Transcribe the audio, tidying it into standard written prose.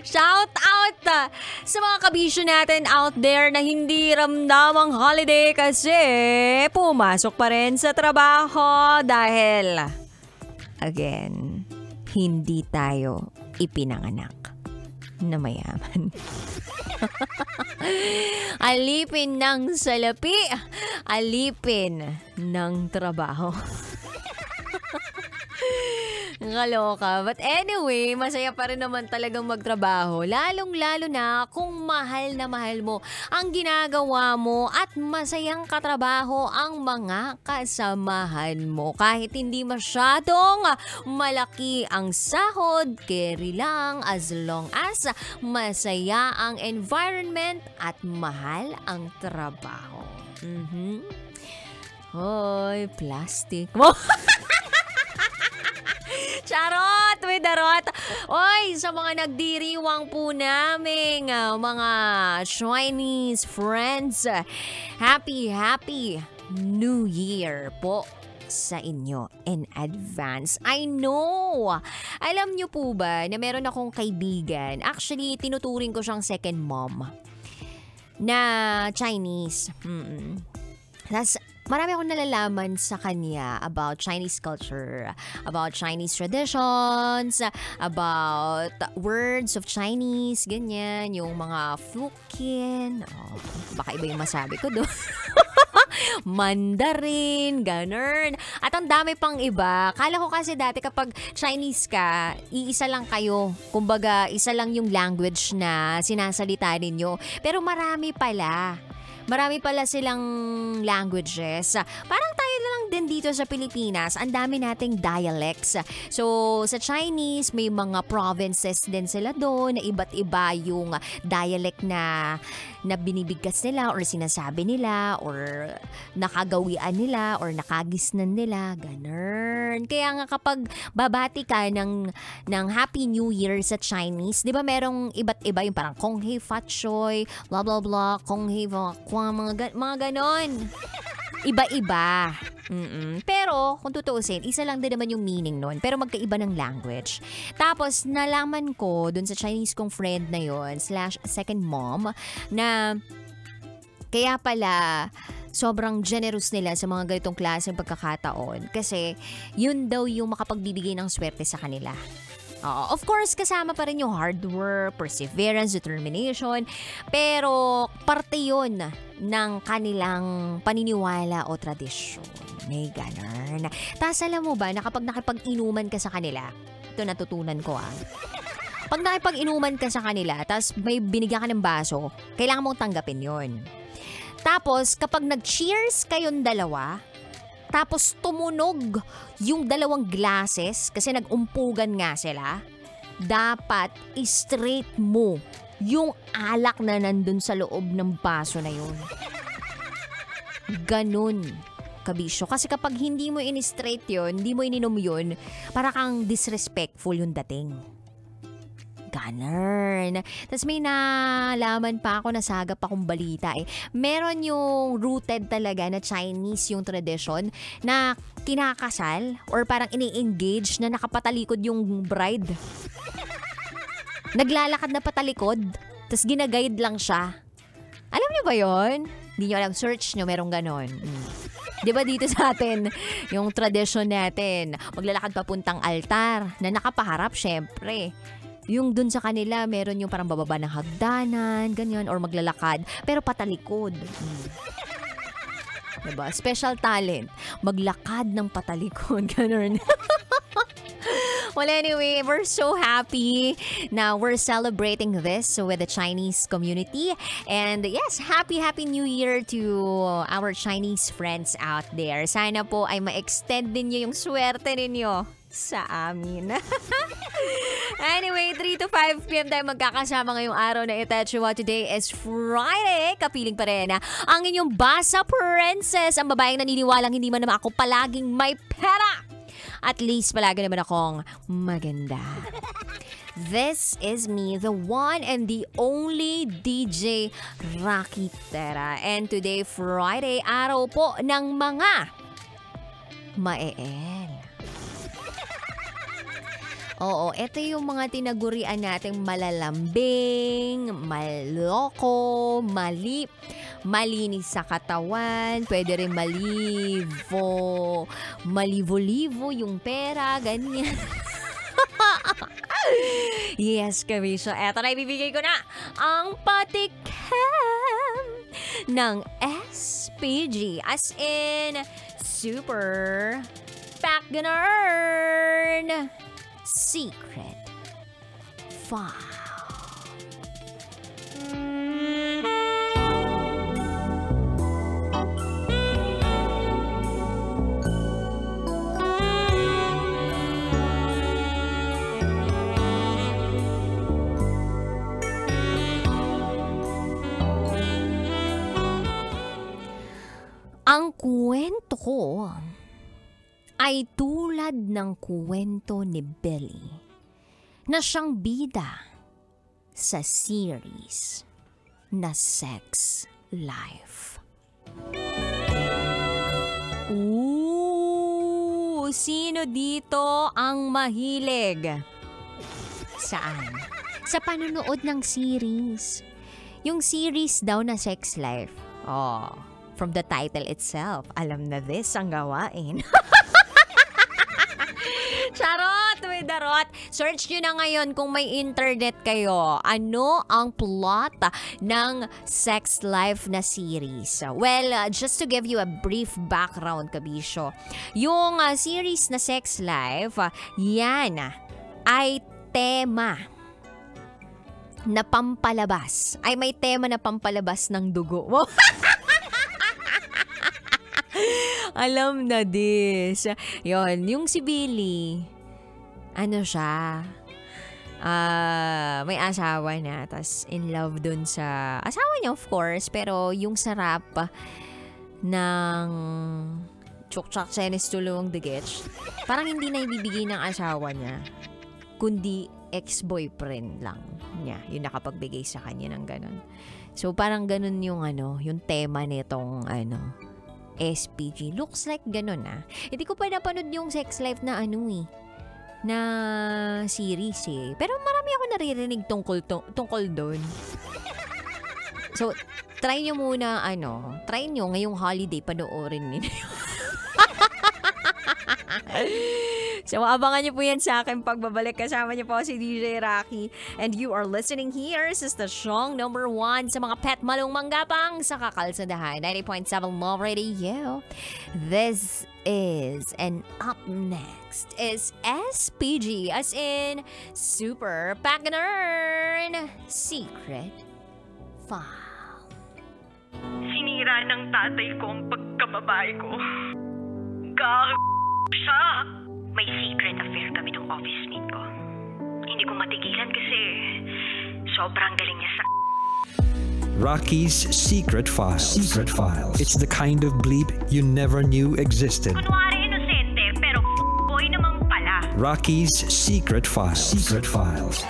Shout out sa mga kabisyo natin out there na hindi ramdamang holiday kasi pumasok pa rin sa trabaho dahil, again, hindi tayo ipinanganak na mayaman. Alipin ng salapi, alipin ng trabaho. Kaloka. But anyway, masaya pa rin naman talagang magtrabaho. Lalong-lalo na kung mahal na mahal mo ang ginagawa mo at masayang katrabaho ang mga kasamahan mo. Kahit hindi masyadong malaki ang sahod, carry lang as long as masaya ang environment at mahal ang trabaho. Hoy, plastic mo. Charot! May darot! Oy, sa mga nagdiriwang po naming mga Chinese friends, happy New Year po sa inyo in advance. I know! Alam nyo po ba na meron akong kaibigan, actually tinuturing ko siyang second mom, na Chinese. Tapos, marami akong nalalaman sa kanya about Chinese culture, about Chinese traditions, about words of Chinese, ganyan, yung mga Fukian, baka iba yung masabi ko doon. Mandarin, ganun. At ang dami pang iba. Kala ko kasi dati kapag Chinese ka, iisa lang kayo. Kumbaga, isa lang yung language na sinasalita ninyo. Pero marami pala. Marami pala silang languages. Parang tayo lang din dito sa Pilipinas, ang dami nating dialects. So, sa Chinese, may mga provinces din sila doon na iba't iba yung dialect na binibigkas nila or sinasabi nila or nakagawian nila or nakagisnan nila. Ganun. Kaya nga kapag babati ka ng Happy New Year sa Chinese, di ba merong iba't iba yung parang Kong Hei Fat Choi, blah blah blah, Kong Hei mga ganon. Iba-iba. Pero, kung tutuusin, isa lang din naman yung meaning nun. Pero magkaiba ng language. Tapos, nalaman ko dun sa Chinese kong friend na yon / second mom, na kaya pala sobrang generous nila sa mga ganitong klaseng pagkakataon. Kasi, yun daw yung makapagbibigay ng swerte sa kanila. Of course, kasama pa rin yung hard work, perseverance, determination. Pero parte yun ng kanilang paniniwala o tradisyon. May ganun. Tapos alam mo ba na kapag nakipag-inuman ka sa kanila, ito natutunan ko pag nakipag-inuman ka sa kanila, tapos may binigyan ka ng baso, kailangan mong tanggapin yon. Tapos kapag nag-cheers kayong dalawa, tapos tumunog yung dalawang glasses kasi nag-umpugan nga sila, dapat straight mo yung alak na nandun sa loob ng baso na yun. Ganun, kabisyo. Kasi kapag hindi mo in-straight yun, hindi mo ininom yun, para kang disrespectful yung dating. Ganun. Tapos may nalaman pa ako, nasagap akong balita Meron yung rooted talaga na Chinese yung tradition na kinakasal or parang ini-engage na nakapatalikod yung bride. Naglalakad na patalikod, tapos ginaguide lang siya. Alam niyo ba yon? Hindi niyo alam, search niyo, merong ganon. Di ba dito sa atin, yung tradition natin, maglalakad papuntang altar na nakapaharap, syempre. Yung dun sa kanila, meron yung parang bababa ng hagdanan, ganyan, or maglalakad, pero patalikod. Diba? Special talent. Maglakad ng patalikod, ganun. Well, anyway, we're so happy na we're celebrating this with the Chinese community. And yes, happy New Year to our Chinese friends out there. Sana po ay ma-extend din nyo yung swerte ninyo sa amin. Anyway, 3 to 5 p.m. tayo magkakasama ngayong araw na ito. Today is Friday. Kapiling pa rin ang inyong Basa Princess. Ang babaeng naniniwalang hindi man naman ako palaging may pera. At least palagi naman akong maganda. This is me, the one and the only DJ Rocky Tera. And today, Friday, araw po ng mga maeel. Oo, ito yung mga tinagurian nating malalambing, maloko, malinis sa katawan, pwede rin malivo-livo yung pera, ganyan. Yes, Kamisha. Eto na, ibibigay ko na ang patikem ng SPG. As in, super Pacganern Secret File. Ang kwento ko ay tulad ng kwento ni Billy na siyang bida sa series na Sex Life. Sino dito ang mahilig? Saan? Sa panonood ng series. Yung series daw na Sex Life. From the title itself, alam na this ang gawain. Charot, with the rot. Search nyo na ngayon kung may internet kayo. Ano ang plot ng Sex Life na series? Well, just to give you a brief background, Kabisyo. Yung series na Sex Life, yan ay tema na pampalabas. Ay, may tema na pampalabas ng dugo. Alam na this. Yon, yung si Billy, ano siya, may asawa na, tas in love dun sa asawa niya, of course, pero yung sarap ng chukchak chenis tulong digich, parang hindi na ibibigay ng asawa niya, kundi ex-boyfriend lang niya, yung nakapagbigay sa kanya ng ganun. So parang ganun yung yung tema nitong SPG. Looks like ganun Hindi ko pa napanood yung Sex Life na na series Pero marami ako naririnig tungkol doon. So, try nyo muna try nyo ngayong holiday panoorin ninyo. So, abangan nyo po yan sa akin pagbabalik. Kasama nyo po si DJ Rocky. And you are listening here sa stasyong number 1 sa mga pet malong manggapang sa Kakalsadahan. 90.7 Love Radio. This is, and up next is SPG, as in Super Pacganern Secret File. Sinira ng tatay ko ang pagkababae ko. Siya. May secret affair kami ng office mate ko. Hindi ko matigilan kasi sobrang galing niya sa... Rocky's Secret Files. Secret Files. It's the kind of bleep you never knew existed. Kunwari inosente, pero boy naman pala. Rocky's Secret Files. Secret Files.